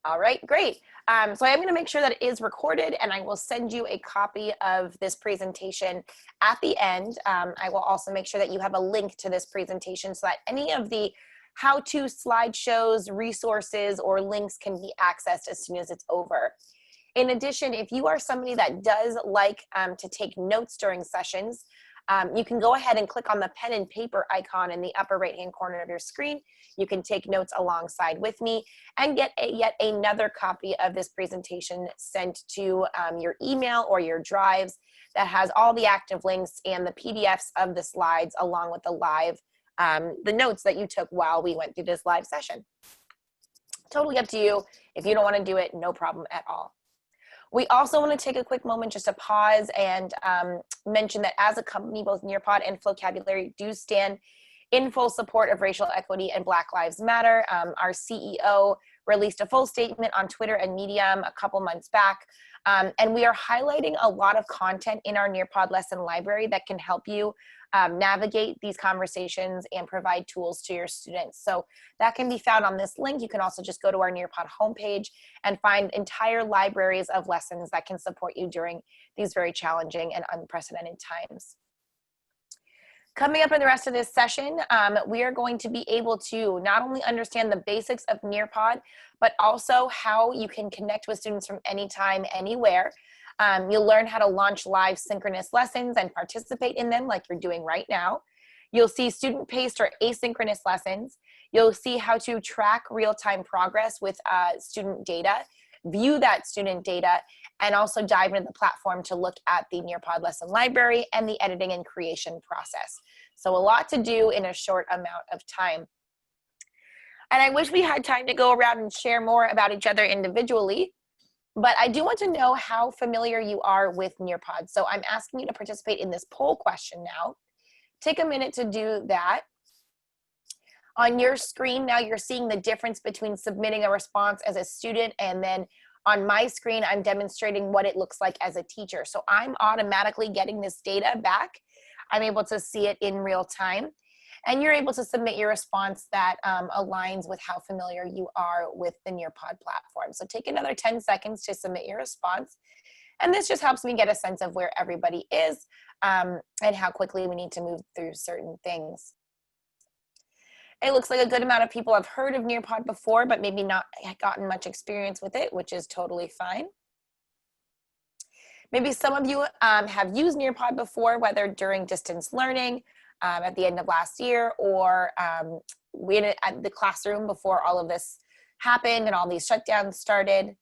All right, great. So I am going to make sure that it is recorded, and I will send you a copy of this presentation at the end. I will also make sure that you have a link to this presentation so that any of the how-to slideshows, resources, or links can be accessed as soon as it's over. In addition, if you are somebody that does like to take notes during sessions, you can go ahead and click on the pen and paper icon in the upper right-hand corner of your screen. You can take notes alongside with me and get yet another copy of this presentation sent to your email or your drives that has all the active links and the PDFs of the slides along with the notes that you took while we went through this live session. Totally up to you. If you don't want to do it, no problem at all. We also want to take a quick moment just to pause and mention that as a company, both Nearpod and Flocabulary do stand in full support of racial equity and Black Lives Matter. Our CEO released a full statement on Twitter and Medium a couple months back, and we are highlighting a lot of content in our Nearpod lesson library that can help you navigate these conversations and provide tools to your students. So that can be found on this link. You can also just go to our Nearpod homepage and find entire libraries of lessons that can support you during these very challenging and unprecedented times. Coming up in the rest of this session, we are going to be able to not only understand the basics of Nearpod, but also how you can connect with students from anytime, anywhere. You'll learn how to launch live synchronous lessons and participate in them like you're doing right now. You'll see student-paced or asynchronous lessons. You'll see how to track real-time progress with student data, view that student data, and also dive into the platform to look at the Nearpod lesson library and the editing and creation process. So a lot to do in a short amount of time. And I wish we had time to go around and share more about each other individually, but I do want to know how familiar you are with Nearpod. So I'm asking you to participate in this poll question now. Take a minute to do that. On your screen now, you're seeing the difference between submitting a response as a student, and then on my screen, I'm demonstrating what it looks like as a teacher. So I'm automatically getting this data back. I'm able to see it in real time, and you're able to submit your response that aligns with how familiar you are with the Nearpod platform. So take another 10 seconds to submit your response. And this just helps me get a sense of where everybody is and how quickly we need to move through certain things. It looks like a good amount of people have heard of Nearpod before, but maybe not gotten much experience with it, which is totally fine. Maybe some of you have used Nearpod before, whether during distance learning at the end of last year, or at the classroom before all of this happened and all these shutdowns started.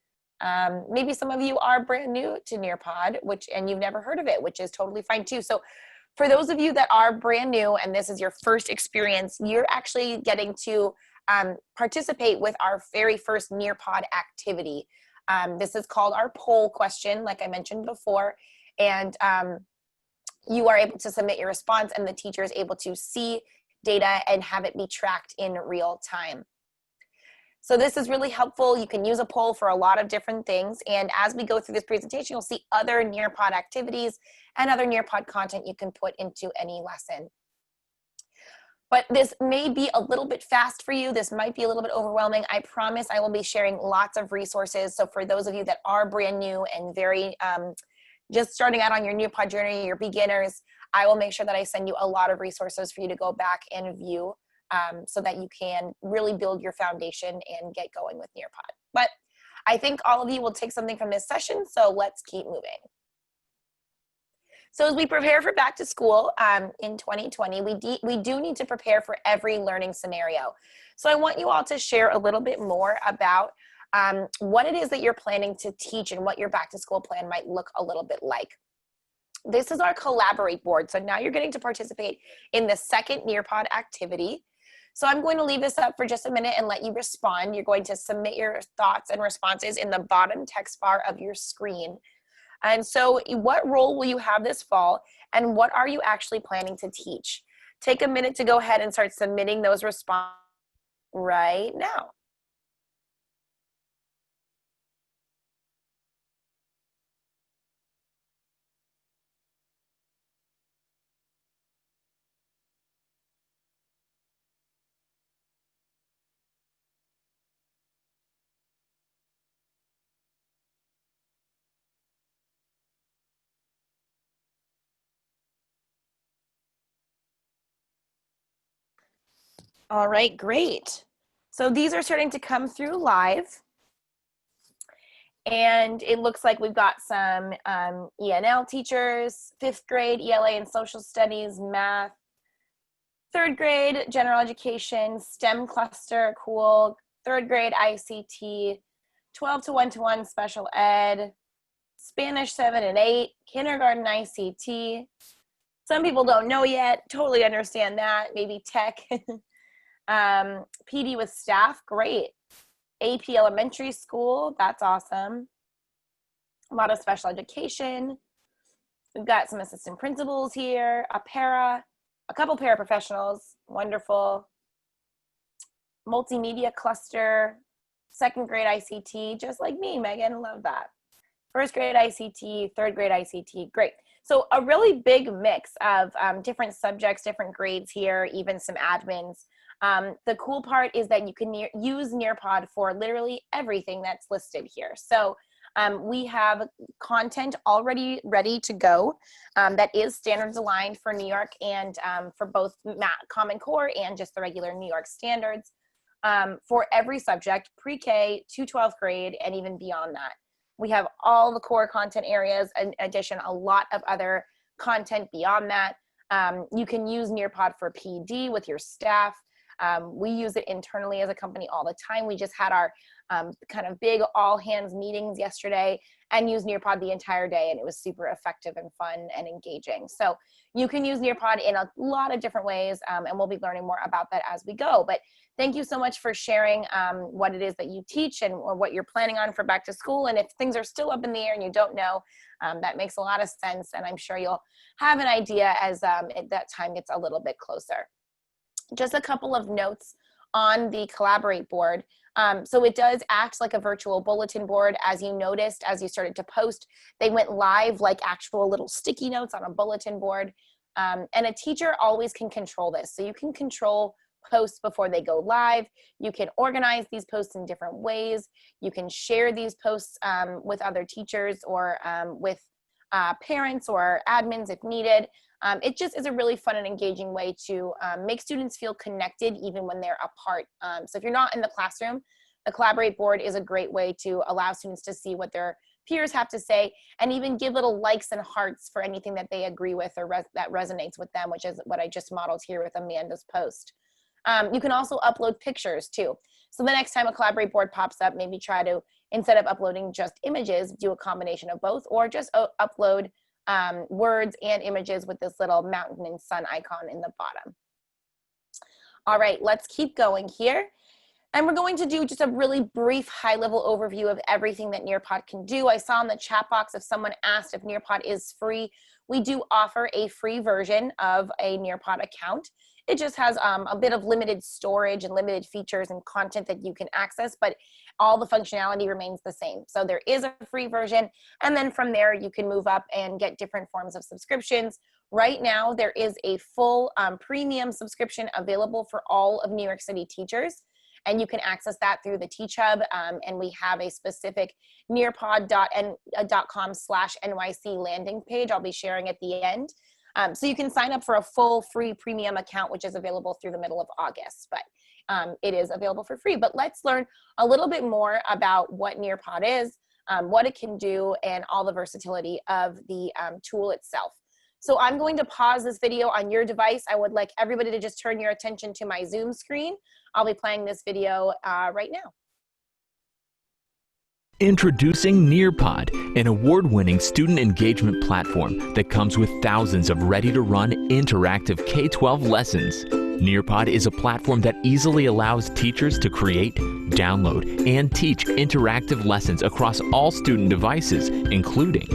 Maybe some of you are brand new to Nearpod, and you've never heard of it, which is totally fine too. So for those of you that are brand new and this is your first experience, you're actually getting to participate with our very first Nearpod activity. This is called our poll question, like I mentioned before, and you are able to submit your response, and the teacher is able to see data and have it be tracked in real time. So this is really helpful. You can use a poll for a lot of different things. And as we go through this presentation, you'll see other Nearpod activities and other Nearpod content you can put into any lesson. But this may be a little bit fast for you. This might be a little bit overwhelming. I promise I will be sharing lots of resources. So for those of you that are brand new and very just starting out on your Nearpod journey, your beginners, I will make sure that I send you a lot of resources for you to go back and view. So that you can really build your foundation and get going with Nearpod. But I think all of you will take something from this session, so let's keep moving. So as we prepare for back to school in 2020, we do need to prepare for every learning scenario. So I want you all to share a little bit more about what it is that you're planning to teach and what your back to school plan might look a little bit like. This is our Collaborate board. So now you're getting to participate in the second Nearpod activity. So I'm going to leave this up for just a minute and let you respond. You're going to submit your thoughts and responses in the bottom text bar of your screen. And so what role will you have this fall, and what are you actually planning to teach? Take a minute to go ahead and start submitting those responses right now. All right, great. So these are starting to come through live. And it looks like we've got some ENL teachers, 5th grade, ELA and social studies, math, 3rd grade, general education, STEM cluster, cool, 3rd grade, ICT, 12 to 1-to-1 special ed, Spanish 7 and 8, kindergarten ICT. Some people don't know yet, totally understand that, maybe tech. PD with staff, great. AP elementary school, that's awesome. A lot of special education. We've got some assistant principals here, a couple paraprofessionals, wonderful. Multimedia cluster, 2nd grade ICT, just like me, Megan, love that. 1st grade ICT, 3rd grade ICT, great. So a really big mix of different subjects, different grades here, even some admins. The cool part is that you can use Nearpod for literally everything that's listed here. So we have content already ready to go that is standards aligned for New York and for both Common Core and just the regular New York standards for every subject, pre-K to 12th grade and even beyond that. We have all the core content areas, in addition, a lot of other content beyond that. You can use Nearpod for PD with your staff. We use it internally as a company all the time. We just had our kind of big all hands meetings yesterday and used Nearpod the entire day, and it was super effective and fun and engaging. So you can use Nearpod in a lot of different ways, and we'll be learning more about that as we go. But thank you so much for sharing what it is that you teach and or what you're planning on for back to school. And if things are still up in the air and you don't know, that makes a lot of sense, and I'm sure you'll have an idea as that time gets a little bit closer. Just a couple of notes on the Collaborate board. So it does act like a virtual bulletin board. As you noticed, as you started to post, they went live like actual little sticky notes on a bulletin board. And a teacher always can control this. So you can control posts before they go live. You can organize these posts in different ways. You can share these posts with other teachers or with parents or admins if needed. It just is a really fun and engaging way to make students feel connected even when they're apart. So if you're not in the classroom, the Collaborate board is a great way to allow students to see what their peers have to say and even give little likes and hearts for anything that they agree with or that resonates with them, which is what I just modeled here with Amanda's post. You can also upload pictures too. So the next time a Collaborate board pops up, maybe try to, instead of uploading just images, do a combination of both, or just upload words and images with this little mountain and sun icon in the bottom. All right, let's keep going here. And we're going to do just a really brief high-level overview of everything that Nearpod can do. I saw in the chat box if someone asked if Nearpod is free. We do offer a free version of a Nearpod account. It just has a bit of limited storage and limited features and content that you can access, but all the functionality remains the same. So there is a free version, and then from there you can move up and get different forms of subscriptions. Right now there is a full premium subscription available for all of New York City teachers, and you can access that through the Teach Hub, and we have a specific nearpod.com/NYC landing page I'll be sharing at the end. So you can sign up for a full free premium account, which is available through the middle of August, but it is available for free. But let's learn a little bit more about what Nearpod is, what it can do, and all the versatility of the tool itself. So I'm going to pause this video on your device. I would like everybody to just turn your attention to my Zoom screen. I'll be playing this video right now. Introducing Nearpod, an award-winning student engagement platform that comes with thousands of ready-to-run interactive K-12 lessons. Nearpod is a platform that easily allows teachers to create, download, and teach interactive lessons across all student devices, including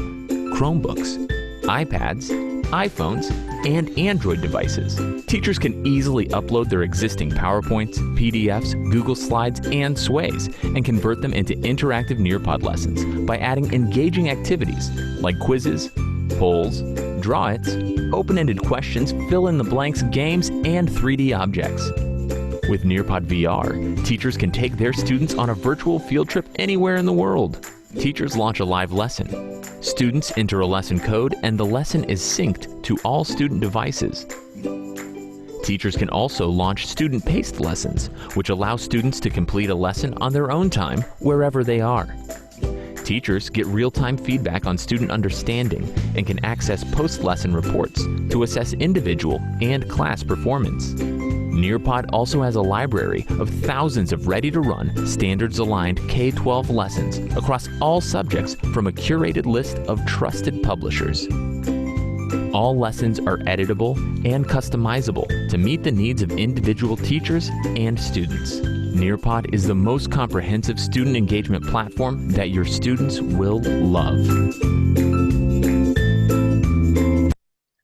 Chromebooks, iPads, iPhones, and Android devices. Teachers can easily upload their existing PowerPoints, PDFs, Google Slides, and Sways, and convert them into interactive Nearpod lessons by adding engaging activities like quizzes, polls, draw-its, open-ended questions, fill-in-the-blanks games, and 3D objects. With Nearpod VR, teachers can take their students on a virtual field trip anywhere in the world. Teachers launch a live lesson. Students enter a lesson code, and the lesson is synced to all student devices. Teachers can also launch student-paced lessons, which allow students to complete a lesson on their own time wherever they are. Teachers get real-time feedback on student understanding and can access post-lesson reports to assess individual and class performance. Nearpod also has a library of thousands of ready-to-run, standards-aligned K-12 lessons across all subjects from a curated list of trusted publishers. All lessons are editable and customizable to meet the needs of individual teachers and students. Nearpod is the most comprehensive student engagement platform that your students will love.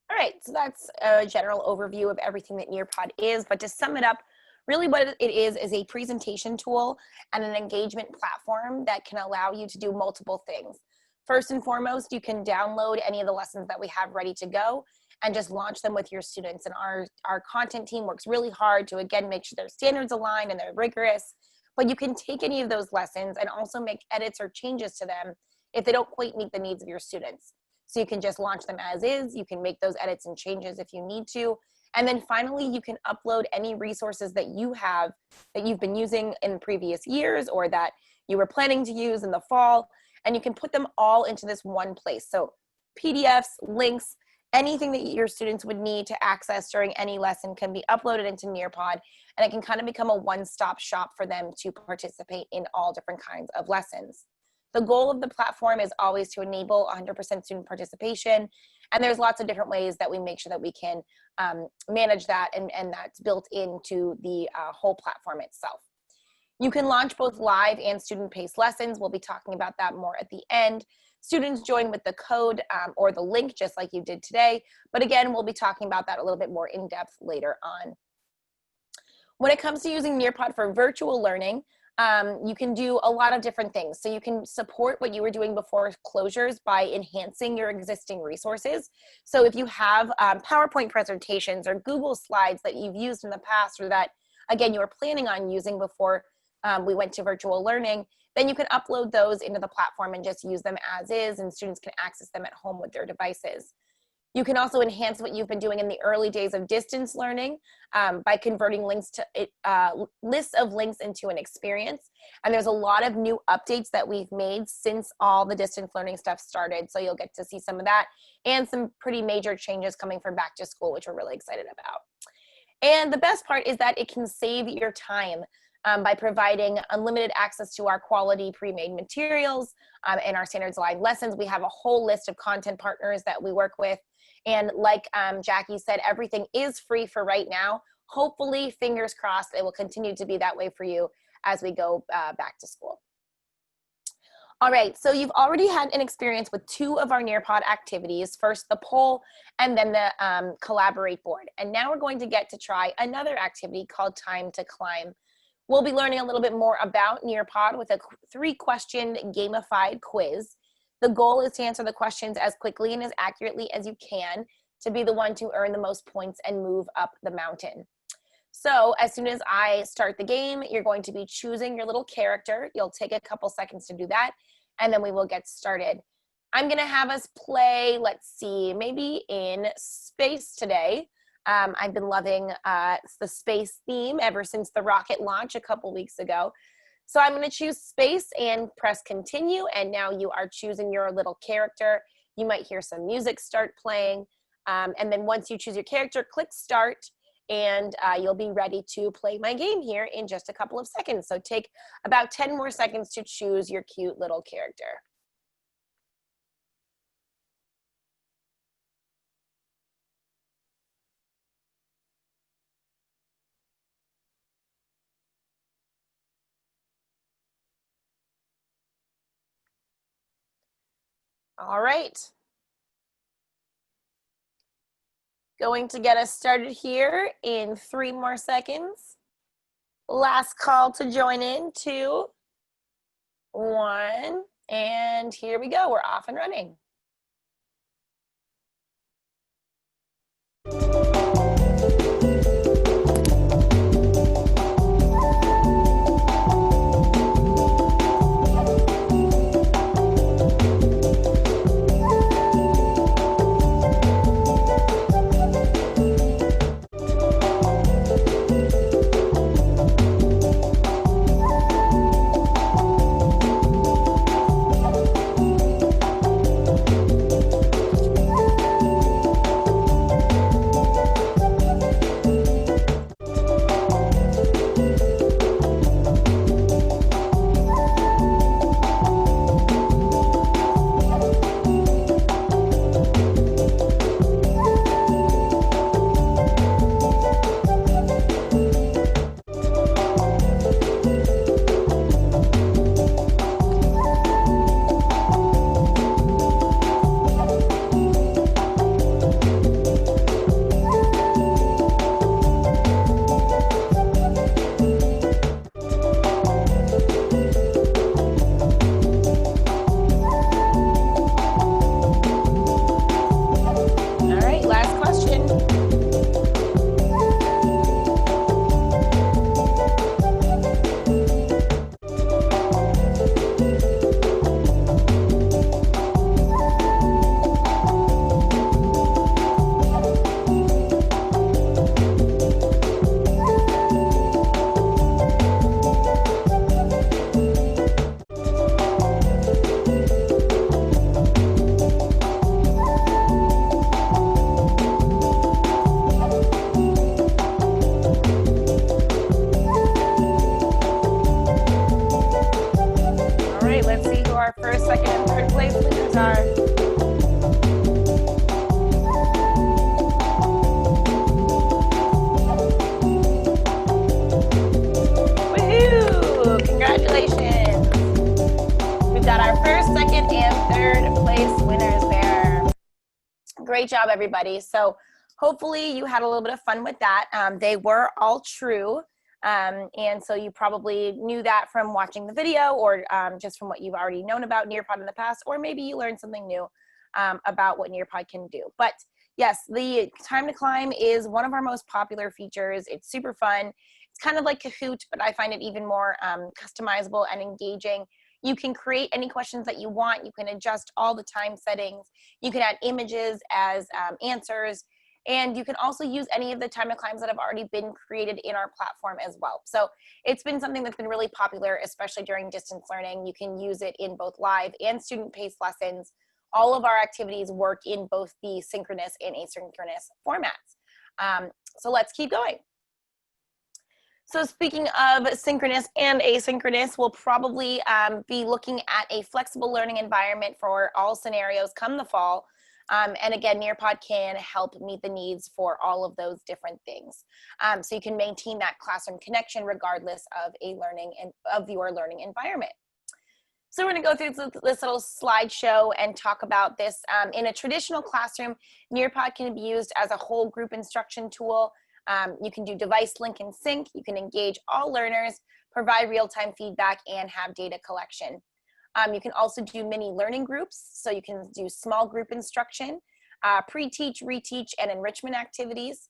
All right, so that's a general overview of everything that Nearpod is, but to sum it up, really what it is a presentation tool and an engagement platform that can allow you to do multiple things. First and foremost, you can download any of the lessons that we have ready to go and just launch them with your students. And our content team works really hard to, again, make sure their standards aligned and they're rigorous. But you can take any of those lessons and also make edits or changes to them if they don't quite meet the needs of your students. So you can just launch them as is. You can make those edits and changes if you need to. And then finally, you can upload any resources that you have that you've been using in previous years or that you were planning to use in the fall. And you can put them all into this one place. So PDFs, links, anything that your students would need to access during any lesson can be uploaded into Nearpod, and it can kind of become a one-stop shop for them to participate in all different kinds of lessons. The goal of the platform is always to enable 100% student participation, and there's lots of different ways that we make sure that we can manage that, and that's built into the whole platform itself. You can launch both live and student-paced lessons. We'll be talking about that more at the end. Students join with the code or the link, just like you did today. But again, we'll be talking about that a little bit more in depth later on. When it comes to using Nearpod for virtual learning, you can do a lot of different things. So you can support what you were doing before closures by enhancing your existing resources. So if you have PowerPoint presentations or Google Slides that you've used in the past or that, again, you were planning on using before we went to virtual learning, then you can upload those into the platform and just use them as is, and students can access them at home with their devices. You can also enhance what you've been doing in the early days of distance learning by converting links to lists of links into an experience. And there's a lot of new updates that we've made since all the distance learning stuff started. So you'll get to see some of that and some pretty major changes coming from back to school, which we're really excited about. And the best part is that it can save your time by providing unlimited access to our quality pre-made materials and our standards aligned lessons. We have a whole list of content partners that we work with. And like Jackie said, everything is free for right now. Hopefully, fingers crossed, it will continue to be that way for you as we go back to school. All right, so you've already had an experience with two of our Nearpod activities, first the poll and then the collaborate board. And now we're going to get to try another activity called Time to Climb. We'll be learning a little bit more about Nearpod with a 3-question gamified quiz. The goal is to answer the questions as quickly and as accurately as you can to be the one to earn the most points and move up the mountain. So as soon as I start the game, you're going to be choosing your little character. You'll take a couple seconds to do that, and then we will get started. I'm gonna have us play, let's see, maybe in space today. I've been loving the space theme ever since the rocket launch a couple weeks ago. So I'm going to choose space and press continue. And now you are choosing your little character. You might hear some music start playing. And then once you choose your character, click start and you'll be ready to play my game here in just a couple of seconds. So take about 10 more seconds to choose your cute little character. All right. Going to get us started here in 3 more seconds. Last call to join in, 2, 1, and here we go. We're off and running. Avatar. Woohoo! Congratulations. We've got our first, second, and third place winners there. Great job, everybody. So hopefully you had a little bit of fun with that. They were all true. And so you probably knew that from watching the video, or just from what you've already known about Nearpod in the past, or maybe you learned something new about what Nearpod can do. But yes, the time to climb is one of our most popular features. It's super fun. It's kind of like Kahoot, but I find it even more customizable and engaging. You can create any questions that you want. You can adjust all the time settings. You can add images as answers. And you can also use any of the time to climbs that have already been created in our platform as well. So it's been something that's been really popular, especially during distance learning. You can use it in both live and student-paced lessons. All of our activities work in both the synchronous and asynchronous formats. So let's keep going. So speaking of synchronous and asynchronous, we'll probably be looking at a flexible learning environment for all scenarios come the fall. And again, Nearpod can help meet the needs for all of those different things. So you can maintain that classroom connection regardless of your learning environment. So we're gonna go through this little slideshow and talk about this. In a traditional classroom, Nearpod can be used as a whole group instruction tool. You can do device link and sync. You can engage all learners, provide real-time feedback, and have data collection. You can also do mini learning groups, so you can do small group instruction, pre-teach, reteach, and enrichment activities.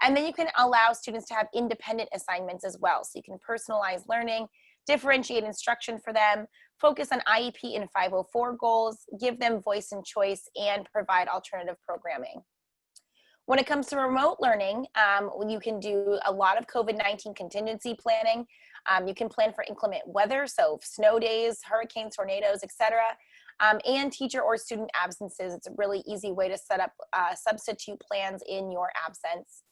And then you can allow students to have independent assignments as well. So you can personalize learning, differentiate instruction for them, focus on IEP and 504 goals, give them voice and choice, and provide alternative programming. When it comes to remote learning, you can do a lot of COVID-19 contingency planning. You can plan for inclement weather, so snow days, hurricanes, tornadoes, etc., and teacher or student absences. It's a really easy way to set up substitute plans in your absence.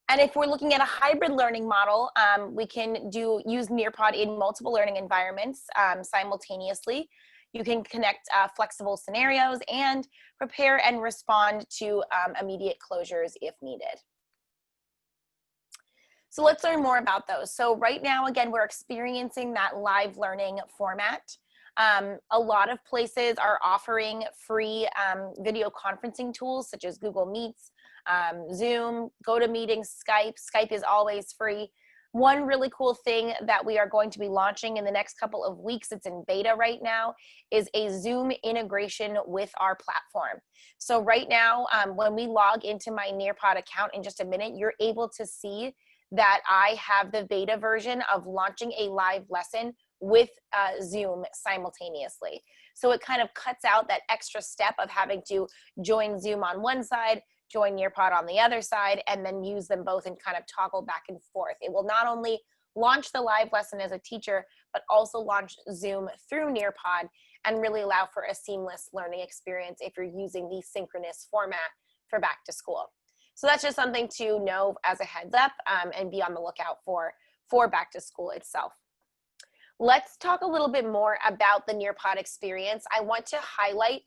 And if we're looking at a hybrid learning model, we can use Nearpod in multiple learning environments simultaneously. You can connect flexible scenarios and prepare and respond to immediate closures if needed. So let's learn more about those. So right now, again, we're experiencing that live learning format. A lot of places are offering free video conferencing tools such as Google Meets, Zoom, GoToMeeting, Skype. Skype is always free. One really cool thing that we are going to be launching in the next couple of weeks, it's in beta right now, is a Zoom integration with our platform. So right now, when we log into my Nearpod account in just a minute, you're able to see that I have the beta version of launching a live lesson with Zoom simultaneously. So it kind of cuts out that extra step of having to join Zoom on one side, join Nearpod on the other side, and then use them both and kind of toggle back and forth. It will not only launch the live lesson as a teacher, but also launch Zoom through Nearpod and really allow for a seamless learning experience if you're using the synchronous format for back to school. So that's just something to know as a heads up and be on the lookout for back to school itself. Let's talk a little bit more about the Nearpod experience. I want to highlight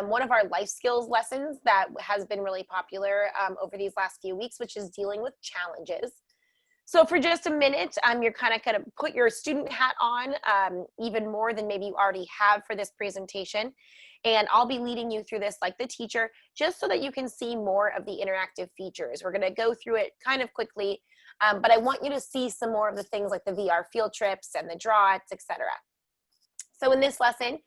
one of our life skills lessons that has been really popular over these last few weeks, which is dealing with challenges. So for just a minute, you're kind of going to put your student hat on even more than maybe you already have for this presentation. And I'll be leading you through this like the teacher, just so that you can see more of the interactive features. We're going to go through it kind of quickly, but I want you to see some more of the things like the VR field trips and the drawouts, etc. So in this lesson,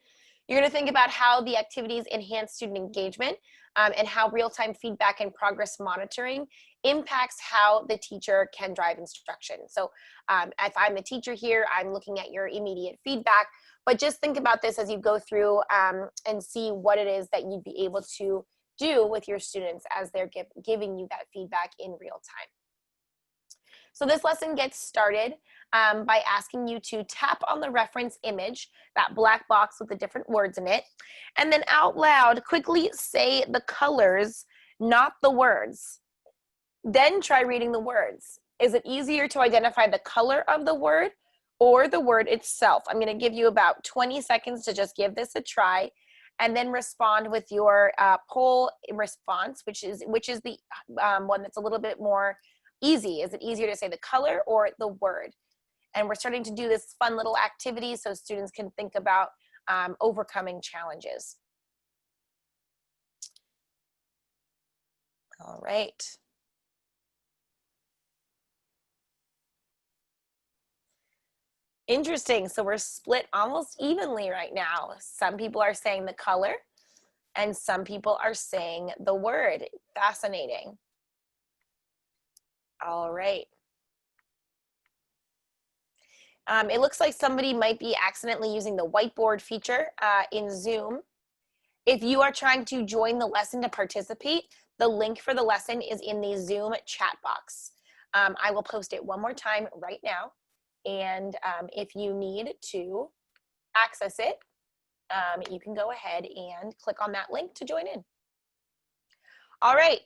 you're going to think about how the activities enhance student engagement and how real-time feedback and progress monitoring impacts how the teacher can drive instruction. So if I'm the teacher here, I'm looking at your immediate feedback, but just think about this as you go through and see what it is that you'd be able to do with your students as they're giving you that feedback in real time. So this lesson gets started by asking you to tap on the reference image, that black box with the different words in it, and then out loud quickly say the colors, not the words. Then try reading the words. Is it easier to identify the color of the word or the word itself? I'm going to give you about 20 seconds to just give this a try, and then respond with your poll response, which is the one that's a little bit more easy. Is it easier to say the color or the word? And we're starting to do this fun little activity so students can think about overcoming challenges. All right. Interesting. So we're split almost evenly right now. Some people are saying the color and some people are saying the word. Fascinating. All right. It looks like somebody might be accidentally using the whiteboard feature in Zoom. If you are trying to join the lesson to participate, the link for the lesson is in the Zoom chat box. I will post it one more time right now. And if you need to access it, you can go ahead and click on that link to join in. All right,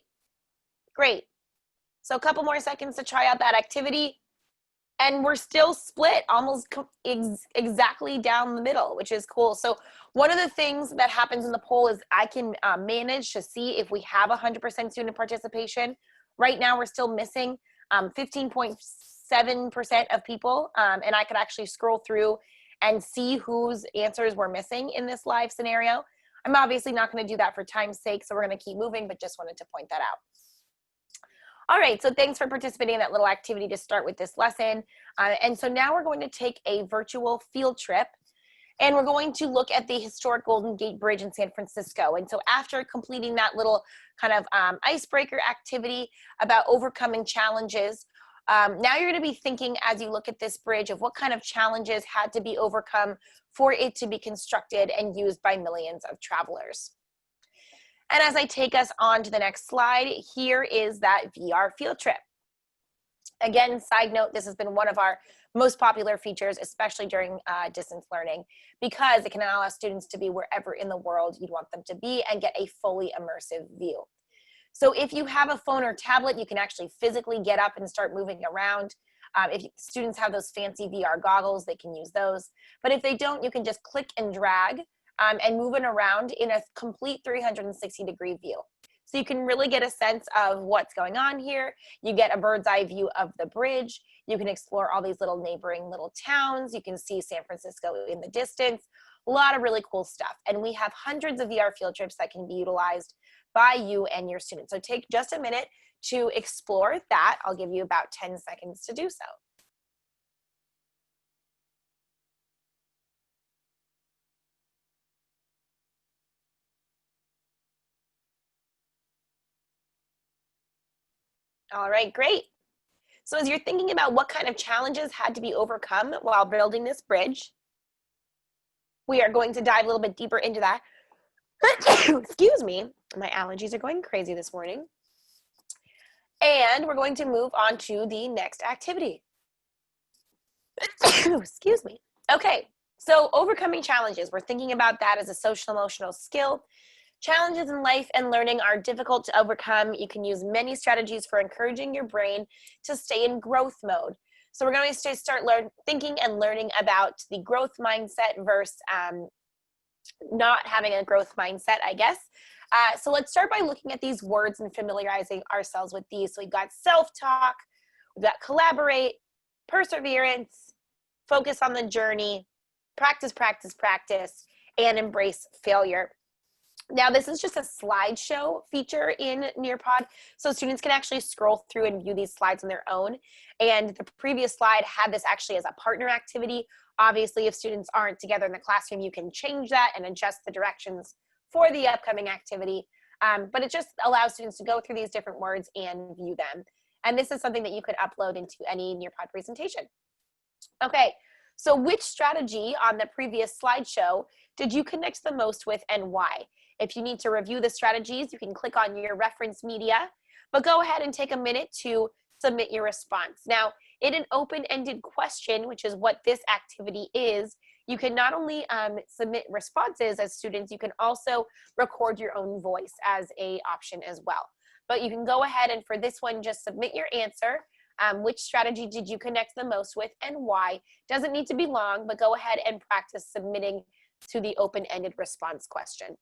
great. So a couple more seconds to try out that activity. And we're still split almost exactly down the middle, which is cool. So one of the things that happens in the poll is I can manage to see if we have 100% student participation. Right now, we're still missing 15.7% of people. And I could actually scroll through and see whose answers we're missing in this live scenario. I'm obviously not going to do that for time's sake, so we're going to keep moving, but just wanted to point that out. All right, so thanks for participating in that little activity to start with this lesson. And so now we're going to take a virtual field trip, and we're going to look at the historic Golden Gate Bridge in San Francisco. And so after completing that little kind of icebreaker activity about overcoming challenges, now you're going to be thinking as you look at this bridge of what kind of challenges had to be overcome for it to be constructed and used by millions of travelers. And as I take us on to the next slide, here is that VR field trip. Again, side note, this has been one of our most popular features, especially during distance learning, because it can allow students to be wherever in the world you'd want them to be and get a fully immersive view. So if you have a phone or tablet, you can actually physically get up and start moving around. If students have those fancy VR goggles, they can use those. But if they don't, you can just click and drag and moving around in a complete 360-degree view. So you can really get a sense of what's going on here. You get a bird's eye view of the bridge. You can explore all these little neighboring little towns. You can see San Francisco in the distance. A lot of really cool stuff. And we have hundreds of VR field trips that can be utilized by you and your students. So take just a minute to explore that. I'll give you about 10 seconds to do so. All right, great. So as you're thinking about what kind of challenges had to be overcome while building this bridge, we are going to dive a little bit deeper into that. Excuse me, my allergies are going crazy this morning. And we're going to move on to the next activity. Excuse me. Okay, so overcoming challenges. We're thinking about that as a social emotional skill. Challenges in life and learning are difficult to overcome. You can use many strategies for encouraging your brain to stay in growth mode. So we're going to start thinking and learning about the growth mindset versus not having a growth mindset, I guess. So let's start by looking at these words and familiarizing ourselves with these. So we've got self-talk, we've got collaborate, perseverance, focus on the journey, practice, practice, practice, and embrace failure. Now, this is just a slideshow feature in Nearpod, so students can actually scroll through and view these slides on their own. And the previous slide had this actually as a partner activity. Obviously, if students aren't together in the classroom, you can change that and adjust the directions for the upcoming activity. But it just allows students to go through these different words and view them. And this is something that you could upload into any Nearpod presentation. Okay, so which strategy on the previous slideshow did you connect the most with and why? If you need to review the strategies, you can click on your reference media, but go ahead and take a minute to submit your response. Now, in an open-ended question, which is what this activity is, you can not only submit responses as students, you can also record your own voice as an option as well. But you can go ahead and for this one, just submit your answer. Which strategy did you connect the most with and why? Doesn't need to be long, but go ahead and practice submitting to the open-ended response question.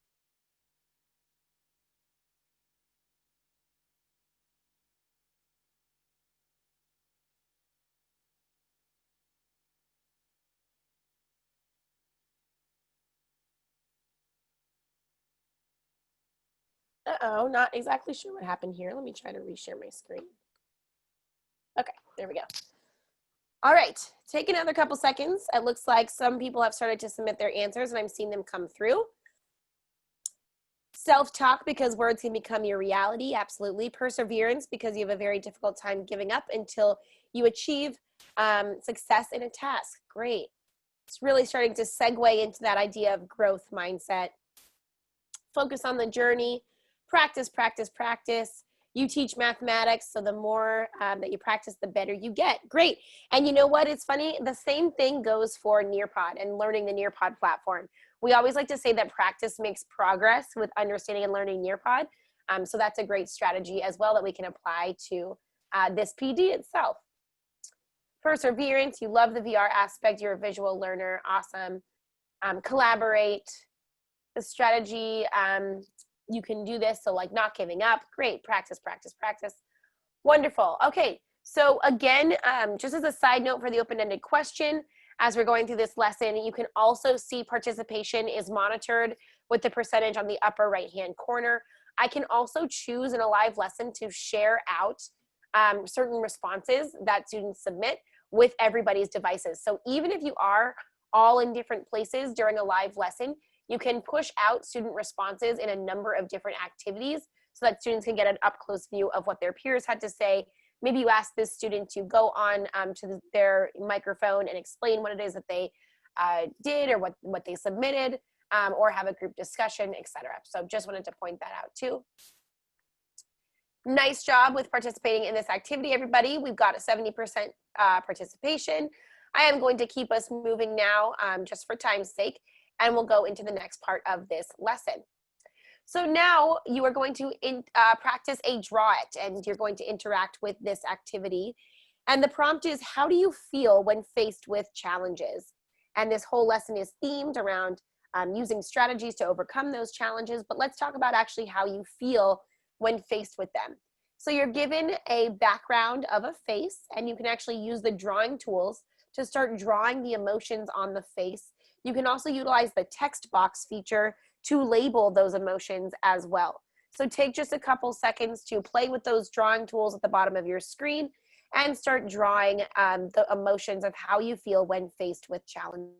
Uh-oh, not exactly sure what happened here. Let me try to reshare my screen. Okay, there we go. All right, take another couple seconds. It looks like some people have started to submit their answers and I'm seeing them come through. Self-talk, because words can become your reality, absolutely. Perseverance, because you have a very difficult time giving up until you achieve success in a task. Great. It's really starting to segue into that idea of growth mindset. Focus on the journey. Practice, practice, practice. You teach mathematics, so the more that you practice, the better you get. Great. And you know what? It's funny. The same thing goes for Nearpod and learning the Nearpod platform. We always like to say that practice makes progress with understanding and learning Nearpod. So that's a great strategy as well that we can apply to this PD itself. Perseverance. You love the VR aspect. You're a visual learner. Awesome. Collaborate. The strategy. You can do this, so like not giving up. Great. Practice, practice, practice. Wonderful. Okay, so again, just as a side note for the open-ended question, as we're going through this lesson, you can also see participation is monitored with the percentage on the upper right-hand corner. I can also choose in a live lesson to share out certain responses that students submit with everybody's devices. So even if you are all in different places during a live lesson, you can push out student responses in a number of different activities so that students can get an up-close view of what their peers had to say. Maybe you ask this student to go on to their microphone and explain what it is that they did or what they submitted, or have a group discussion, etc. So just wanted to point that out too. Nice job with participating in this activity, everybody. We've got a 70% participation. I am going to keep us moving now just for time's sake, and we'll go into the next part of this lesson. So now you are going to practice a draw it, and you're going to interact with this activity. And the prompt is, how do you feel when faced with challenges? And this whole lesson is themed around using strategies to overcome those challenges, but let's talk about actually how you feel when faced with them. So you're given a background of a face, and you can actually use the drawing tools to start drawing the emotions on the face. You can also utilize the text box feature to label those emotions as well. So take just a couple seconds to play with those drawing tools at the bottom of your screen and start drawing the emotions of how you feel when faced with challenges.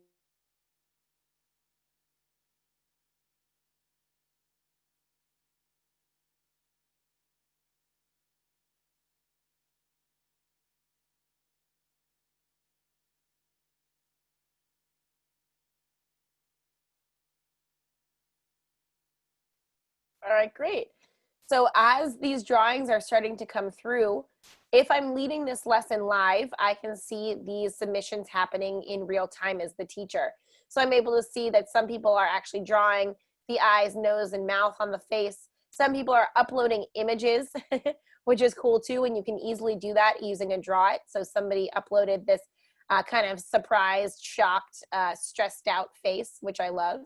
All right, great. So as these drawings are starting to come through, if I'm leading this lesson live, I can see these submissions happening in real time as the teacher. So I'm able to see that some people are actually drawing the eyes, nose, and mouth on the face. Some people are uploading images, which is cool too, and you can easily do that using a Draw It. So somebody uploaded this kind of surprised, shocked, stressed out face, which I love.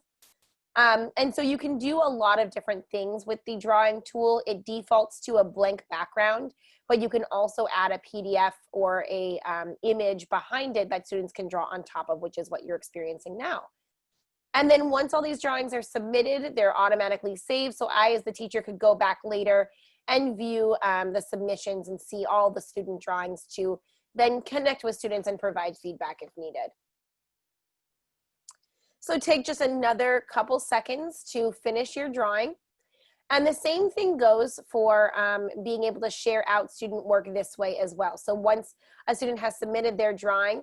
And so you can do a lot of different things with the drawing tool. It defaults to a blank background, but you can also add a PDF or a image behind it that students can draw on top of, which is what you're experiencing now. And then once all these drawings are submitted, they're automatically saved. So I, as the teacher, could go back later and view the submissions and see all the student drawings to then connect with students and provide feedback if needed. So take just another couple seconds to finish your drawing. And the same thing goes for being able to share out student work this way as well. So once a student has submitted their drawing,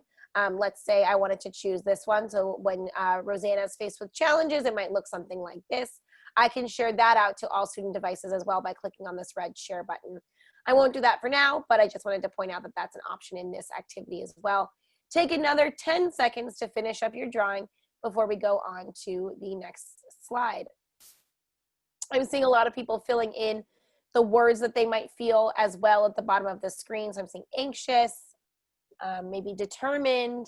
let's say I wanted to choose this one. So when Rosanna is faced with challenges, it might look something like this. I can share that out to all student devices as well by clicking on this red share button. I won't do that for now, but I just wanted to point out that that's an option in this activity as well. Take another 10 seconds to finish up your drawing before we go on to the next slide. I'm seeing a lot of people filling in the words that they might feel as well at the bottom of the screen. So I'm seeing anxious, maybe determined,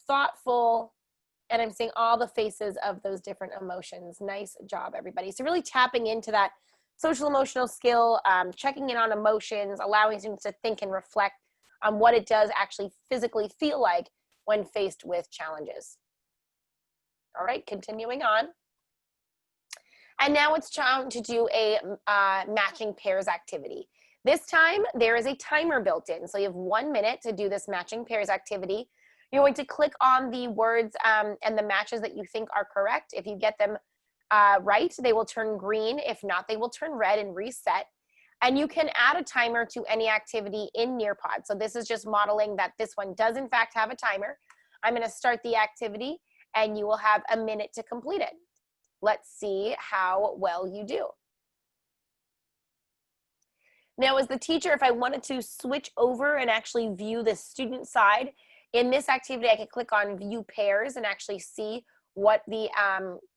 thoughtful, And I'm seeing all the faces of those different emotions. Nice job, everybody. So really tapping into that social emotional skill, checking in on emotions, allowing students to think and reflect on what it does actually physically feel like when faced with challenges. All right, continuing on. And now it's time to do a matching pairs activity. This time, there is a timer built in. So you have 1 minute to do this matching pairs activity. You're going to click on the words and the matches that you think are correct. If you get them right, they will turn green. If not, they will turn red and reset. And you can add a timer to any activity in Nearpod. So this is just modeling that this one does in fact have a timer. I'm going to start the activity and you will have a minute to complete it. Let's see how well you do. Now, as the teacher, if I wanted to switch over and actually view the student side, in this activity, I could click on view pairs and actually see what the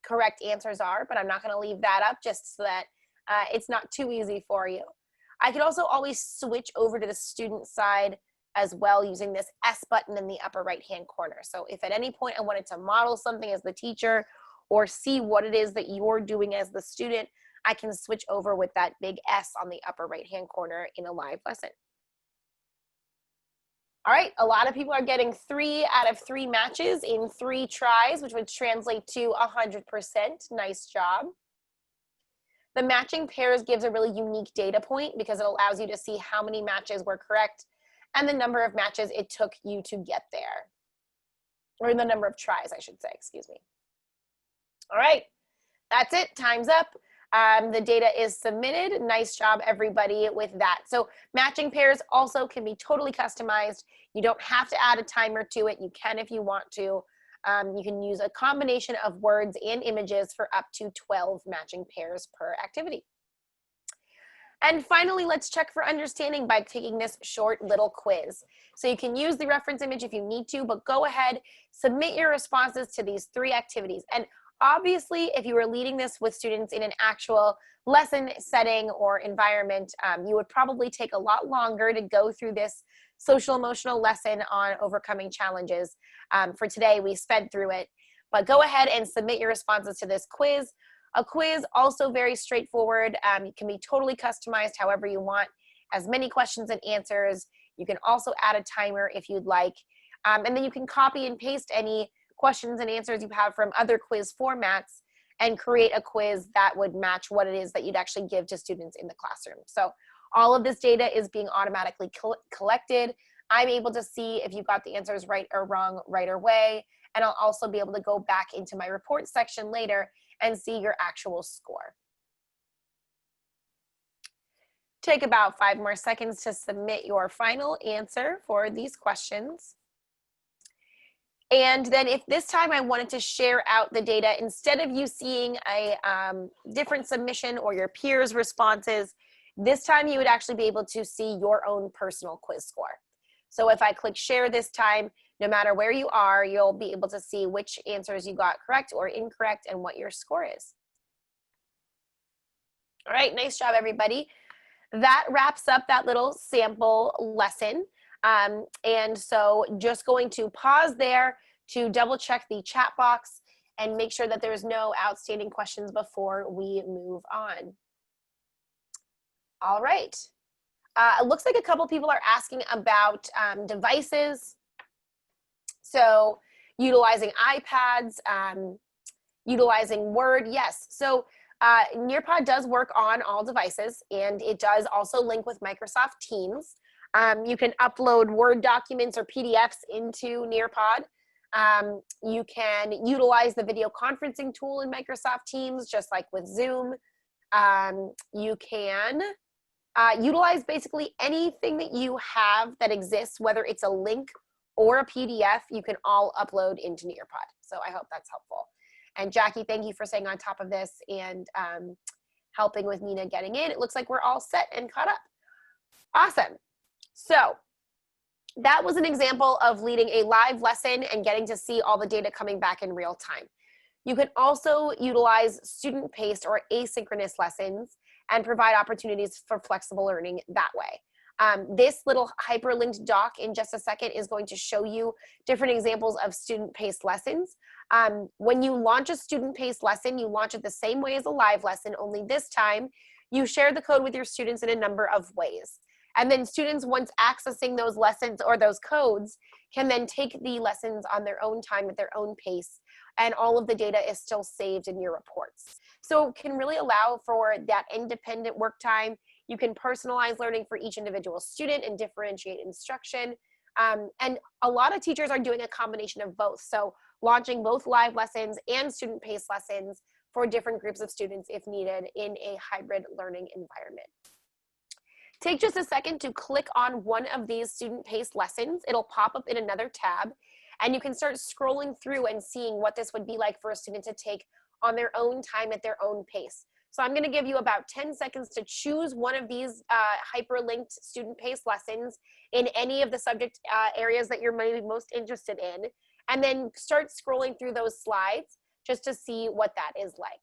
correct answers are, but I'm not gonna leave that up just so that it's not too easy for you. I could also always switch over to the student side as well using this S button in the upper right-hand corner. So if at any point I wanted to model something as the teacher or see what it is that you're doing as the student, I can switch over with that big S on the upper right-hand corner in a live lesson. All right, a lot of people are getting 3 out of 3 matches in 3 tries, which would translate to 100%. Nice job. The matching pairs gives a really unique data point because it allows you to see how many matches were correct and the number of matches it took you to get there. Or the number of tries, I should say, excuse me. All right, that's it, time's up. The data is submitted. Nice job, everybody, with that. So matching pairs also can be totally customized. You don't have to add a timer to it. You can if you want to. You can use a combination of words and images for up to 12 matching pairs per activity. And finally, let's check for understanding by taking this short little quiz. So you can use the reference image if you need to, but go ahead, submit your responses to these 3 activities. And obviously, if you were leading this with students in an actual lesson setting or environment, you would probably take a lot longer to go through this social emotional lesson on overcoming challenges. For today, we sped through it, but go ahead and submit your responses to this quiz. A quiz, also very straightforward. It can be totally customized however you want, as many questions and answers. You can also add a timer if you'd like, and then you can copy and paste any questions and answers you have from other quiz formats and create a quiz that would match what it is that you'd actually give to students in the classroom. So all of this data is being automatically collected. I'm able to see if you got the answers right or wrong right away, and I'll also be able to go back into my report section later and see your actual score. Take about 5 more seconds to submit your final answer for these questions. And then if this time I wanted to share out the data, instead of you seeing a different submission or your peers' responses, this time you would actually be able to see your own personal quiz score. So if I click share this time, no matter where you are, you'll be able to see which answers you got correct or incorrect and what your score is. All right, nice job, everybody. That wraps up that little sample lesson. And so just going to pause there to double check the chat box and make sure that there's no outstanding questions before we move on. All right. It looks like a couple people are asking about devices. So utilizing iPads, utilizing Word, yes. So Nearpod does work on all devices, and it does also link with Microsoft Teams. You can upload Word documents or PDFs into Nearpod. You can utilize the video conferencing tool in Microsoft Teams, just like with Zoom. You can utilize basically anything that you have that exists, whether it's a link or a PDF, you can all upload into Nearpod. So I hope that's helpful. And Jackie, thank you for staying on top of this and helping with Nina getting in. It looks like we're all set and caught up. Awesome. So that was an example of leading a live lesson and getting to see all the data coming back in real time. You can also utilize student-paced or asynchronous lessons and provide opportunities for flexible learning that way. This little hyperlinked doc in just a second is going to show you different examples of student-paced lessons. When you launch a student-paced lesson, you launch it the same way as a live lesson, only this time you share the code with your students in a number of ways. And then students, once accessing those lessons or those codes, can then take the lessons on their own time at their own pace, and all of the data is still saved in your reports. So it can really allow for that independent work time. You can personalize learning for each individual student and differentiate instruction. And a lot of teachers are doing a combination of both. So launching both live lessons and student-paced lessons for different groups of students if needed in a hybrid learning environment. Take just a second to click on one of these student-paced lessons. It'll pop up in another tab, and you can start scrolling through and seeing what this would be like for a student to take on their own time at their own pace. So I'm going to give you about 10 seconds to choose one of these hyperlinked student-paced lessons in any of the subject areas that you're maybe most interested in, and then start scrolling through those slides just to see what that is like.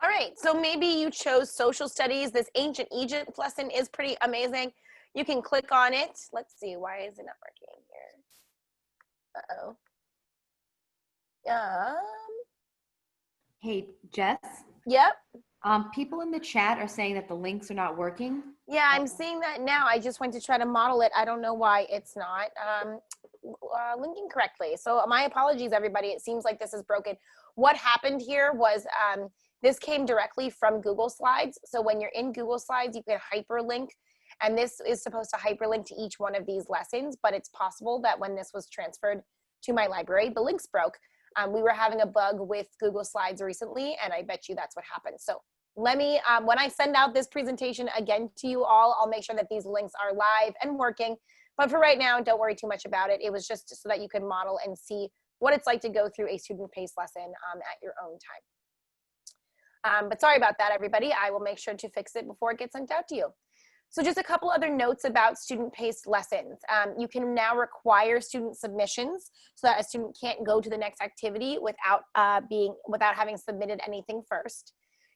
All right, so maybe you chose social studies. This ancient Egypt lesson is pretty amazing. You can click on it. Let's see, why is it not working here? Uh-oh. Hey, Jess. Yep. People in the chat are saying that the links are not working. Yeah, I'm seeing that now. I just went to try to model it. I don't know why it's not linking correctly. So my apologies, everybody. It seems like this is broken. What happened here was this came directly from Google Slides. So when you're in Google Slides, you can hyperlink, and this is supposed to hyperlink to each one of these lessons, but it's possible that when this was transferred to my library, the links broke. We were having a bug with Google Slides recently, and I bet you that's what happened. So let me, when I send out this presentation again to you all, I'll make sure that these links are live and working. But for right now, don't worry too much about it. It was just so that you can model and see what it's like to go through a student-paced lesson at your own time. But sorry about that, everybody. I will make sure to fix it before it gets sent out to you. So just a couple other notes about student-paced lessons. You can now require student submissions so that a student can't go to the next activity without having submitted anything first.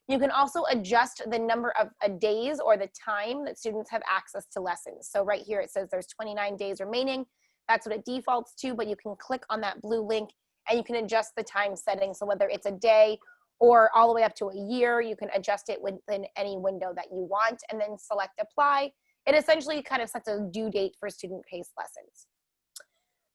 You can also adjust the number of days or the time that students have access to lessons. So right here it says there's 29 days remaining. That's what it defaults to, but you can click on that blue link and you can adjust the time setting. So whether it's a day or all the way up to a year, you can adjust it within any window that you want and then select apply. It essentially kind of sets a due date for student-paced lessons.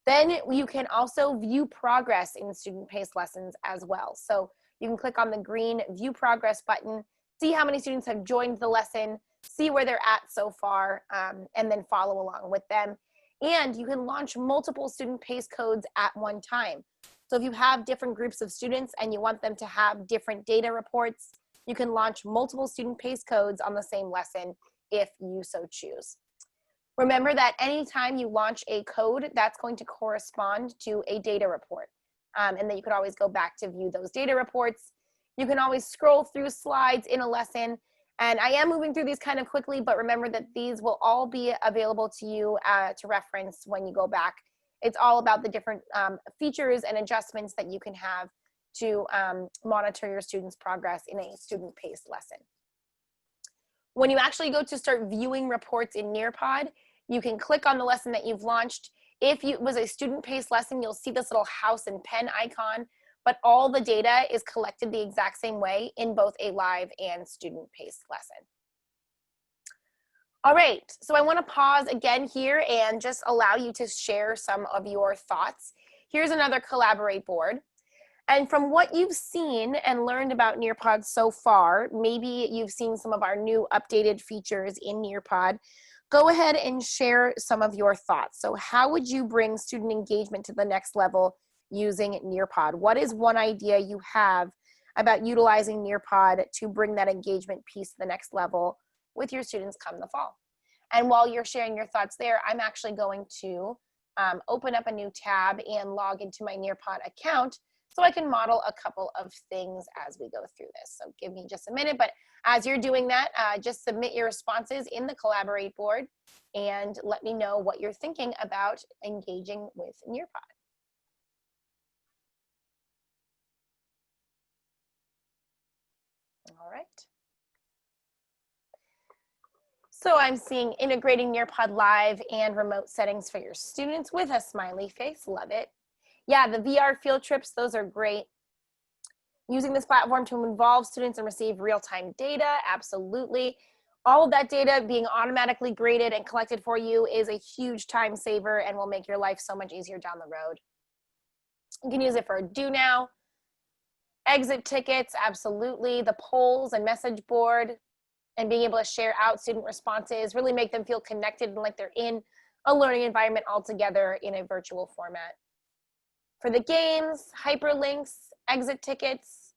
Then you can also view progress in student-paced lessons as well. So you can click on the green view progress button, see how many students have joined the lesson, see where they're at so far, and then follow along with them. And you can launch multiple student-paced codes at one time. So if you have different groups of students and you want them to have different data reports, you can launch multiple student-paced codes on the same lesson if you so choose. Remember that anytime you launch a code, that's going to correspond to a data report. And then you could always go back to view those data reports. You can always scroll through slides in a lesson. And I am moving through these kind of quickly, but remember that these will all be available to you to reference when you go back. It's all about the different features and adjustments that you can have to monitor your students' progress in a student-paced lesson. When you actually go to start viewing reports in Nearpod, you can click on the lesson that you've launched. If it was a student-paced lesson, you'll see this little house and pen icon, but all the data is collected the exact same way in both a live and student-paced lesson. All right, so I want to pause again here and just allow you to share some of your thoughts. Here's another Collaborate board. And from what you've seen and learned about Nearpod so far, maybe you've seen some of our new updated features in Nearpod. Go ahead and share some of your thoughts. So how would you bring student engagement to the next level using Nearpod? What is one idea you have about utilizing Nearpod to bring that engagement piece to the next level with your students come the fall? And while you're sharing your thoughts there, I'm actually going to open up a new tab and log into my Nearpod account so I can model a couple of things as we go through this. So give me just a minute, but as you're doing that, just submit your responses in the Collaborate board and let me know what you're thinking about engaging with Nearpod. All right. So I'm seeing integrating Nearpod Live and remote settings for your students with a smiley face. Love it. Yeah, the VR field trips, those are great. Using this platform to involve students and receive real-time data, absolutely. All of that data being automatically graded and collected for you is a huge time saver and will make your life so much easier down the road. You can use it for do now, exit tickets, absolutely. The polls and message board, and being able to share out student responses, really make them feel connected and like they're in a learning environment altogether in a virtual format. For the games, hyperlinks, exit tickets,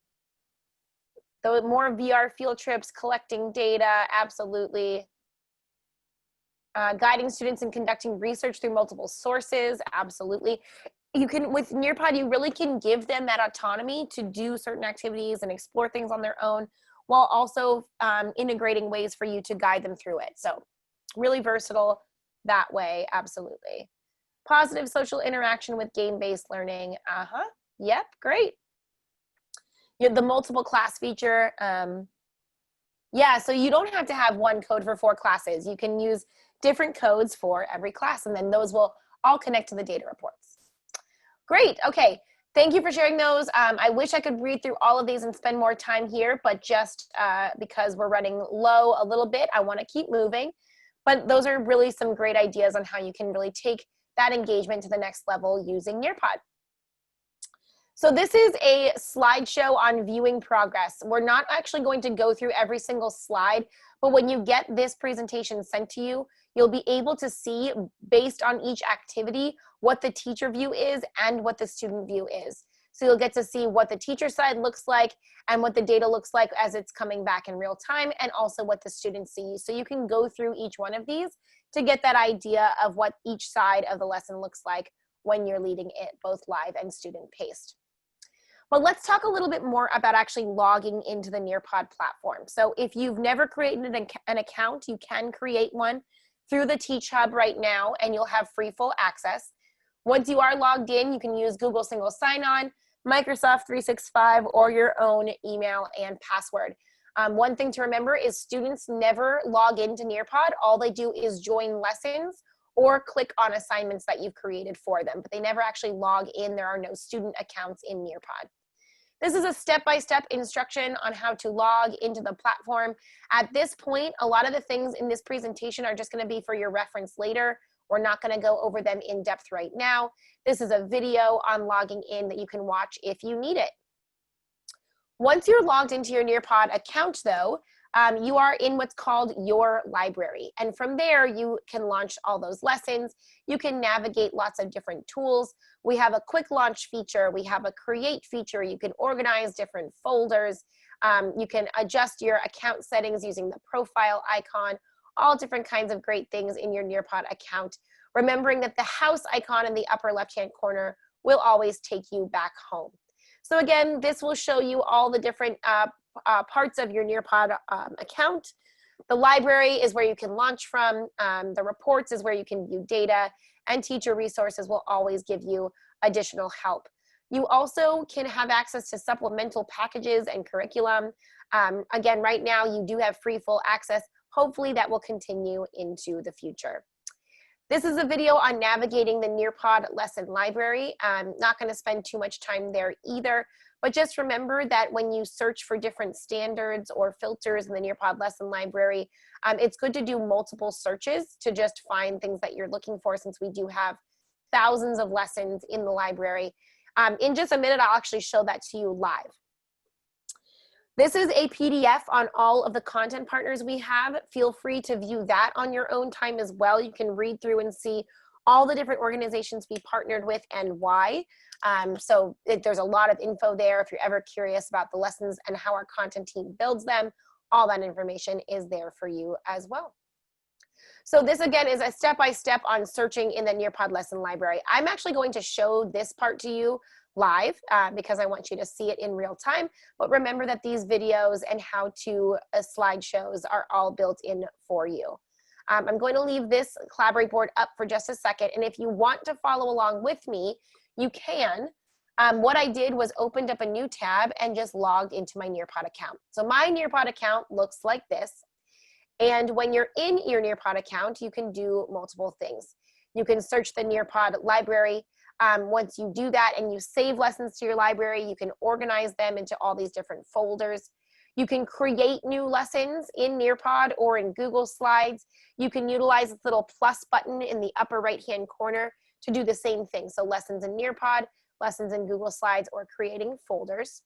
the more VR field trips, collecting data, absolutely. Guiding students and conducting research through multiple sources, absolutely. You can, with Nearpod, you really can give them that autonomy to do certain activities and explore things on their own, while also integrating ways for you to guide them through it. So really versatile that way, absolutely. Positive social interaction with game-based learning. Yep, great. You have the multiple class feature. Yeah, so you don't have to have one code for 4 classes. You can use different codes for every class, and then those will all connect to the data reports. Great, okay. Thank you for sharing those. I wish I could read through all of these and spend more time here, but just because we're running low a little bit, I want to keep moving. But those are really some great ideas on how you can really take that engagement to the next level using Nearpod. So this is a slideshow on viewing progress. We're not actually going to go through every single slide, but when you get this presentation sent to you, you'll be able to see, based on each activity, what the teacher view is and what the student view is. So you'll get to see what the teacher side looks like and what the data looks like as it's coming back in real time, and also what the students see. So you can go through each one of these to get that idea of what each side of the lesson looks like when you're leading it, both live and student-paced. But let's talk a little bit more about actually logging into the Nearpod platform. So if you've never created an account, you can create one through the Teach Hub right now, and you'll have free full access. Once you are logged in, you can use Google Single Sign-On, Microsoft 365, or your own email and password. One thing to remember is students never log into Nearpod. All they do is join lessons or click on assignments that you've created for them, but they never actually log in. There are no student accounts in Nearpod. This is a step-by-step instruction on how to log into the platform. At this point, a lot of the things in this presentation are just going to be for your reference later. We're not going to go over them in depth right now. This is a video on logging in that you can watch if you need it. Once you're logged into your Nearpod account, though, you are in what's called your library. And from there, you can launch all those lessons. You can navigate lots of different tools. We have a quick launch feature. We have a create feature. You can organize different folders. You can adjust your account settings using the profile icon, all different kinds of great things in your Nearpod account. Remembering that the house icon in the upper left-hand corner will always take you back home. So again, this will show you all the different parts of your Nearpod account. The library is where you can launch from. The reports is where you can view data, and teacher resources will always give you additional help. You also can have access to supplemental packages and curriculum. Again, right now you do have free full access. Hopefully that will continue into the future. This is a video on navigating the Nearpod lesson library. I'm not going to spend too much time there either, but just remember that when you search for different standards or filters in the Nearpod lesson library, it's good to do multiple searches to just find things that you're looking for, since we do have thousands of lessons in the library. In just a minute, I'll actually show that to you live. This is a PDF on all of the content partners we have. Feel free to view that on your own time as well. You can read through and see all the different organizations we partnered with and why. So there's a lot of info there if you're ever curious about the lessons and how our content team builds them. All that information is there for you as well. So this again is a step-by-step on searching in the Nearpod lesson library. I'm actually going to show this part to you live because I want you to see it in real time. But remember that these videos and how to slideshows are all built in for you. I'm going to leave this Collaborate board up for just a second. And if you want to follow along with me, you can. What I did was opened up a new tab and just logged into my Nearpod account. So my Nearpod account looks like this. And when you're in your Nearpod account, you can do multiple things. You can search the Nearpod library. Once you do that and you save lessons to your library, you can organize them into all these different folders. You can create new lessons in Nearpod or in Google Slides. You can utilize this little plus button in the upper right-hand corner to do the same thing. So lessons in Nearpod, lessons in Google Slides, or creating folders.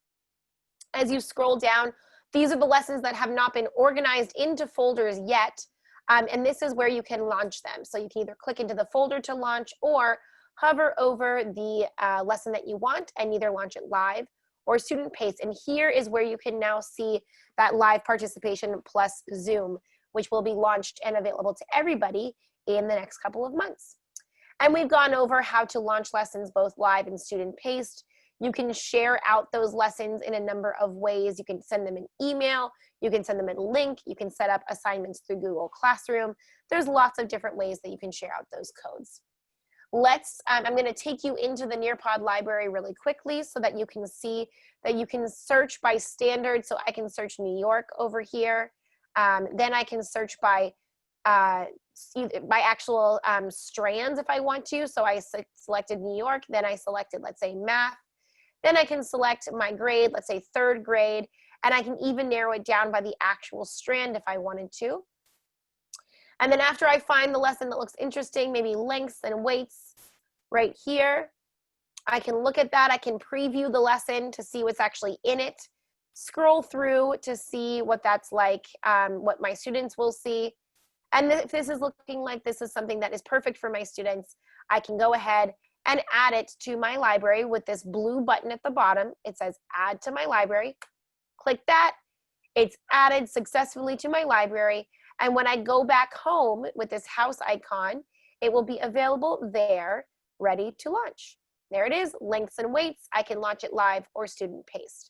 As you scroll down, these are the lessons that have not been organized into folders yet, and this is where you can launch them. So you can either click into the folder to launch or hover over the lesson that you want and either launch it live or student pace. And here is where you can now see that live participation plus Zoom, which will be launched and available to everybody in the next couple of months. And we've gone over how to launch lessons both live and student paced. You can share out those lessons in a number of ways. You can send them an email, you can send them a link, you can set up assignments through Google Classroom. There's lots of different ways that you can share out those codes. I'm gonna take you into the Nearpod library really quickly so that you can see that you can search by standard. So I can search New York over here. Then I can search by actual strands if I want to. So I selected New York, then I selected, let's say, math. Then I can select my grade, let's say 3rd grade, and I can even narrow it down by the actual strand if I wanted to. And then after I find the lesson that looks interesting, maybe lengths and weights right here, I can look at that. I can preview the lesson to see what's actually in it, scroll through to see what that's like, what my students will see. And if this is looking like this is something that is perfect for my students, I can go ahead and add it to my library with this blue button at the bottom. It says add to my library. Click that. It's added successfully to my library. And when I go back home with this house icon, it will be available there, ready to launch. There it is, lengths and weights. I can launch it live or student paced.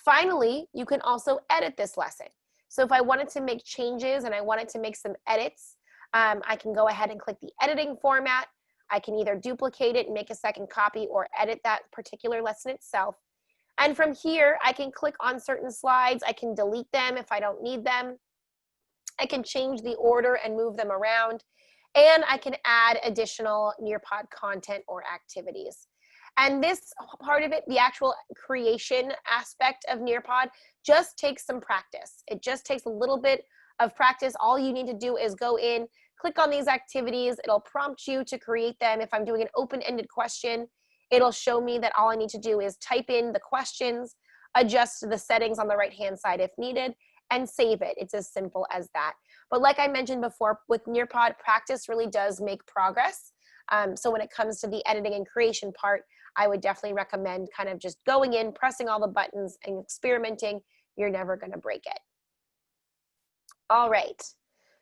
Finally, you can also edit this lesson. So if I wanted to make changes and I wanted to make some edits, I can go ahead and click the editing format. I can either duplicate it and make a second copy or edit that particular lesson itself. And from here, I can click on certain slides. I can delete them if I don't need them. I can change the order and move them around. And I can add additional Nearpod content or activities. And this part of it, the actual creation aspect of Nearpod, just takes some practice. It just takes a little bit of practice. All you need to do is go in, click on these activities. It'll prompt you to create them. If I'm doing an open-ended question, it'll show me that all I need to do is type in the questions, adjust the settings on the right-hand side if needed, and save it. It's as simple as that. But like I mentioned before, with Nearpod, practice really does make progress. So when it comes to the editing and creation part, I would definitely recommend kind of just going in, pressing all the buttons and experimenting. You're never gonna break it. All right.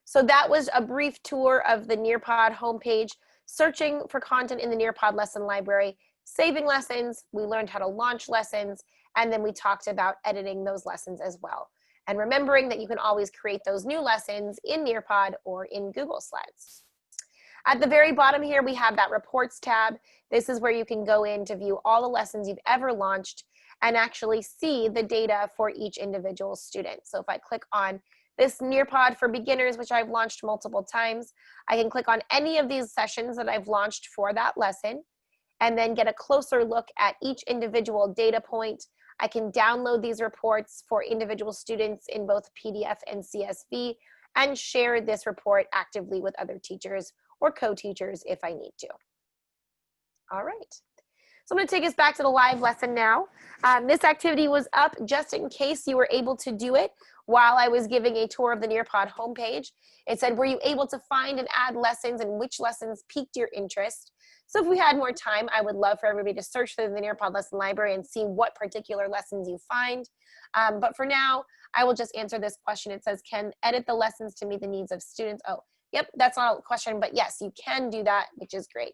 So that was a brief tour of the Nearpod homepage, searching for content in the Nearpod lesson library, saving lessons, we learned how to launch lessons, and then we talked about editing those lessons as well. And remembering that you can always create those new lessons in Nearpod or in Google Slides. At the very bottom here, we have that reports tab. This is where you can go in to view all the lessons you've ever launched and actually see the data for each individual student. So if I click on this Nearpod for beginners, which I've launched multiple times, I can click on any of these sessions that I've launched for that lesson and then get a closer look at each individual data point. I can download these reports for individual students in both PDF and CSV and share this report actively with other teachers or co-teachers if I need to. All right. So I'm going to take us back to the live lesson now. This activity was up just in case you were able to do it while I was giving a tour of the Nearpod homepage. It said, were you able to find and add lessons and which lessons piqued your interest? So if we had more time, I would love for everybody to search through the Nearpod lesson library and see what particular lessons you find. But for now, I will just answer this question. It says, can edit the lessons to meet the needs of students. Oh, Yep, that's not a question, but yes, you can do that, which is great.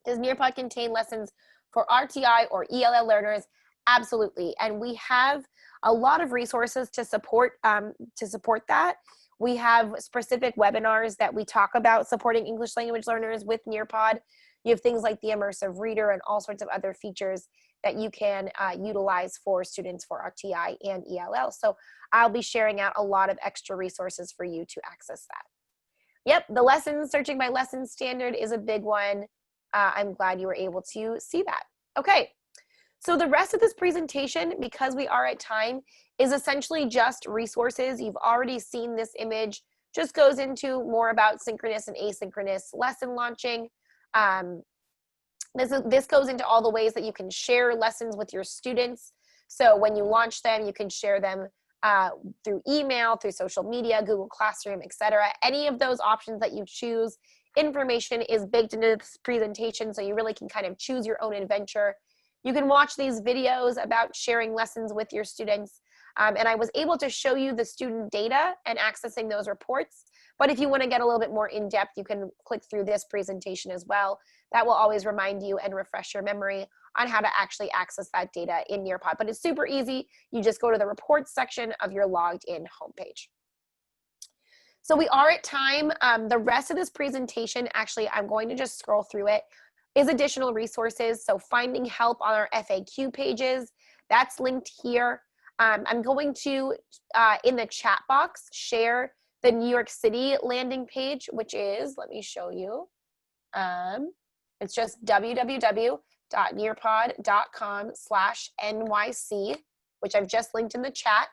Does Nearpod contain lessons for RTI or ELL learners? Absolutely. And we have a lot of resources to support that. We have specific webinars that we talk about supporting English language learners with Nearpod. You have things like the immersive reader and all sorts of other features that you can utilize for students for RTI and ELL. So I'll be sharing out a lot of extra resources for you to access that. Yep, the lessons, searching by lesson standard is a big one. I'm glad you were able to see that. Okay, so the rest of this presentation, because we are at time, is essentially just resources. You've already seen this image, just goes into more about synchronous and asynchronous lesson launching. This goes into all the ways that you can share lessons with your students. So when you launch them, you can share them through email, through social media, Google Classroom, etc. Any of those options that you choose, information is baked into this presentation, so you really can kind of choose your own adventure. You can watch these videos about sharing lessons with your students. And I was able to show you the student data and accessing those reports. But if you want to get a little bit more in depth, you can click through this presentation as well. That will always remind you and refresh your memory on how to actually access that data in Nearpod. But it's super easy. You just go to the reports section of your logged in homepage. So we are at time. The rest of this presentation, actually, I'm going to just scroll through it, is additional resources. So finding help on our FAQ pages, that's linked here. I'm going to, in the chat box, share the New York City landing page, which is, let me show you. It's just www.nearpod.com/NYC, which I've just linked in the chat.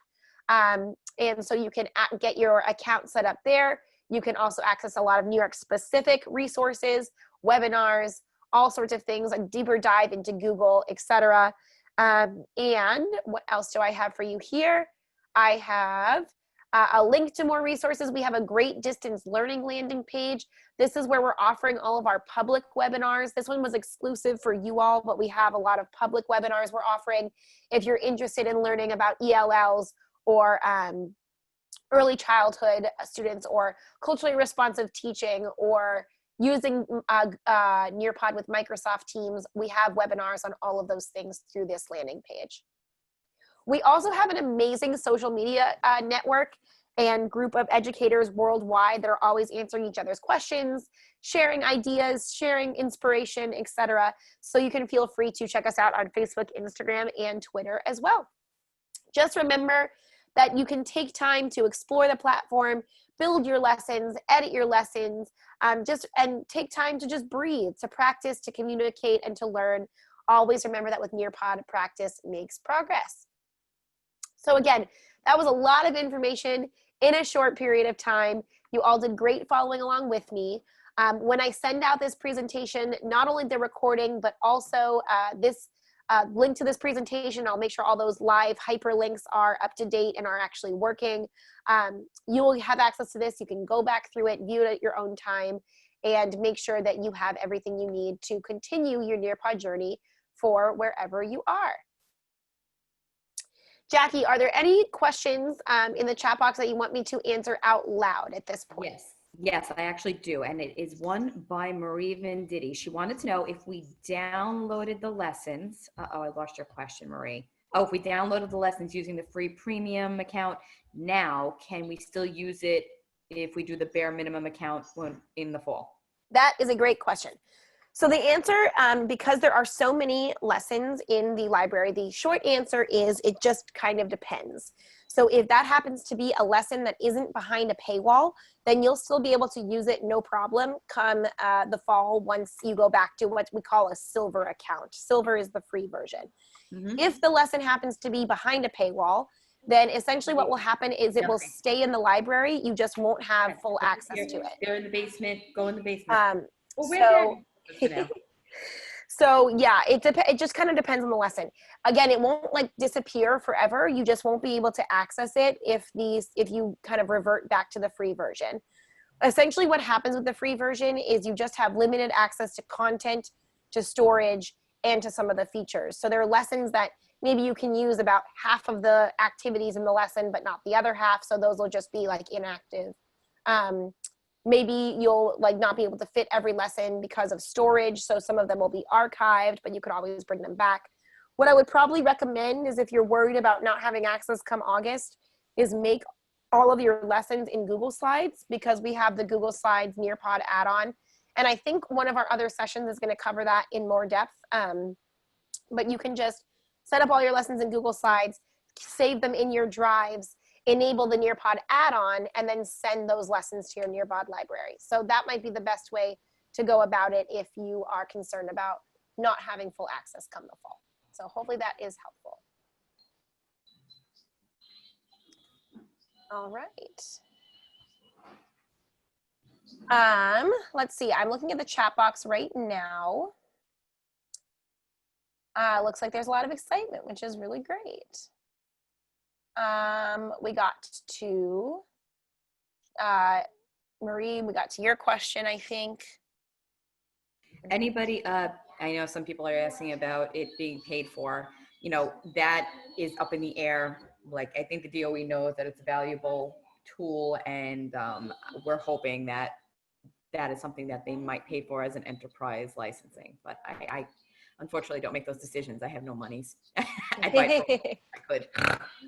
And so you can get your account set up there. You can also access a lot of New York specific resources, webinars, all sorts of things, a deeper dive into Google, etc. And what else do I have for you here? I have a link to more resources. We have a great distance learning landing page. This is where we're offering all of our public webinars. This one was exclusive for you all, but we have a lot of public webinars we're offering. If you're interested in learning about ELLs or early childhood students or culturally responsive teaching or using Nearpod with Microsoft Teams, we have webinars on all of those things through this landing page. We also have an amazing social media network and group of educators worldwide that are always answering each other's questions, sharing ideas, sharing inspiration, etc. So you can feel free to check us out on Facebook, Instagram, and Twitter as well. Just remember that you can take time to explore the platform, build your lessons, edit your lessons, and take time to just breathe, to practice, to communicate, and to learn. Always remember that with Nearpod, practice makes progress. So again, that was a lot of information in a short period of time. You all did great following along with me. When I send out this presentation, not only the recording, but also this link to this presentation, I'll make sure all those live hyperlinks are up to date and are actually working. You will have access to this. You can go back through it, view it at your own time, and make sure that you have everything you need to continue your Nearpod journey for wherever you are. Jackie, are there any questions in the chat box that you want me to answer out loud at this point? Yes, I actually do. And it is one by Marie Venditti. She wanted to know if we downloaded the lessons. Uh-oh, I lost your question, Marie. Oh, if we downloaded the lessons using the free premium account now, can we still use it if we do the bare minimum account in the fall? That is a great question. So the answer, because there are so many lessons in the library, the short answer is it just kind of depends. So if that happens to be a lesson that isn't behind a paywall, then you'll still be able to use it no problem come the fall once you go back to what we call a silver account. Silver is the free version. Mm-hmm. If the lesson happens to be behind a paywall, then essentially what will happen is it will stay in the library. You just won't have full access to it. They're in the basement. Go in the basement. So yeah, it just kind of depends on the lesson. Again, it won't like disappear forever. You just won't be able to access it if you kind of revert back to the free version. Essentially what happens with the free version is you just have limited access to content, to storage, and to some of the features. So there are lessons that maybe you can use about half of the activities in the lesson, but not the other half. So those will just be like inactive. maybe you'll like not be able to fit every lesson because of storage. So some of them will be archived, but you could always bring them back. What I would probably recommend is if you're worried about not having access come August, is make all of your lessons in Google Slides, because we have the Google Slides Nearpod add-on. And I think one of our other sessions is going to cover that in more depth. But you can just set up all your lessons in Google Slides, save them in your drives, enable the Nearpod add-on, and then send those lessons to your Nearpod library. So that might be the best way to go about it if you are concerned about not having full access come the fall. So hopefully that is helpful. All right. Let's see, I'm looking at the chat box right now. Looks like there's a lot of excitement, which is really great. We got to, Marie, we got to your question, I think. Anybody, I know some people are asking about it being paid for, you know, that is up in the air. Like, I think the DOE knows that it's a valuable tool, and we're hoping that that is something that they might pay for as an enterprise licensing. But I unfortunately don't make those decisions. I have no monies. I could.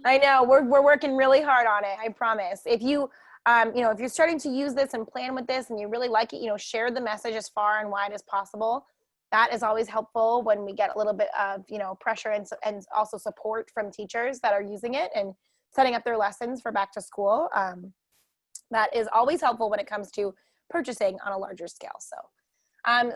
I know, we're working really hard on it, I promise. If you, you know, if you're starting to use this and plan with this and you really like it, you know, share the message as far and wide as possible. That is always helpful when we get a little bit of, you know, pressure and also support from teachers that are using it and setting up their lessons for back to school. That is always helpful when it comes to purchasing on a larger scale. So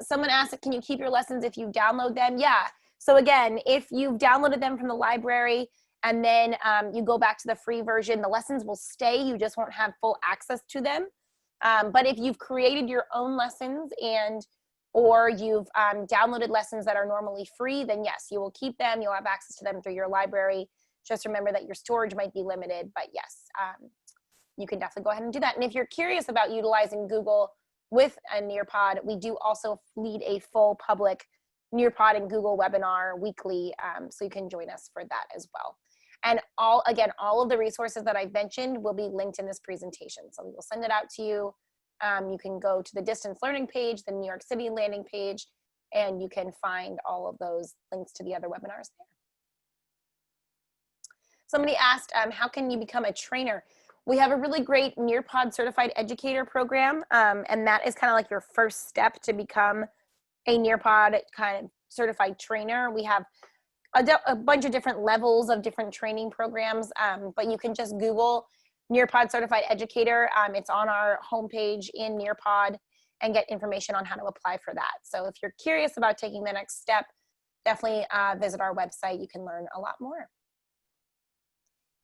someone asked, can you keep your lessons if you download them? Yeah. So again, if you've downloaded them from the library and then you go back to the free version, the lessons will stay. You just won't have full access to them. But if you've created your own lessons or you've downloaded lessons that are normally free, then yes, you will keep them. You'll have access to them through your library. Just remember that your storage might be limited, but yes, you can definitely go ahead and do that. And if you're curious about utilizing Google with a Nearpod, we do also lead a full public Nearpod and Google webinar weekly, so you can join us for that as well. And all of the resources that I've mentioned will be linked in this presentation. So we will send it out to you. You can go to the distance learning page, the New York City landing page, and you can find all of those links to the other webinars there. Somebody asked, how can you become a trainer? We have a really great Nearpod certified educator program, and that is kind of like your first step to become a Nearpod kind of certified trainer. We have a bunch of different levels of different training programs, but you can just Google Nearpod certified educator. It's on our homepage in Nearpod, and get information on how to apply for that. So if you're curious about taking the next step, definitely visit our website. You can learn a lot more.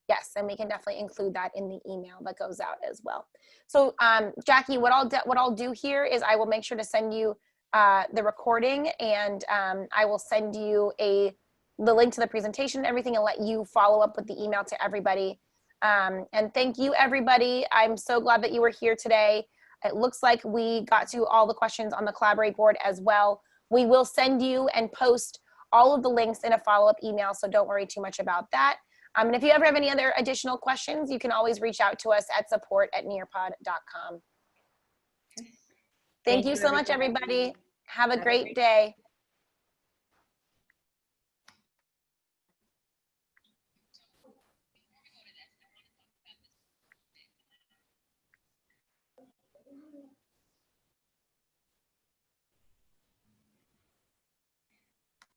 Yes, and we can definitely include that in the email that goes out as well. So Jackie, what I'll do here is I will make sure to send you the recording, and I will send you the link to the presentation and everything, and let you follow up with the email to everybody. And thank you, everybody. I'm so glad that you were here today. It looks like we got to all the questions on the Collaborate board as well. We will send you and post all of the links in a follow-up email, so don't worry too much about that. And if you ever have any other additional questions, you can always reach out to us at support@nearpod.com. Thank you so much, everybody. Have a great day.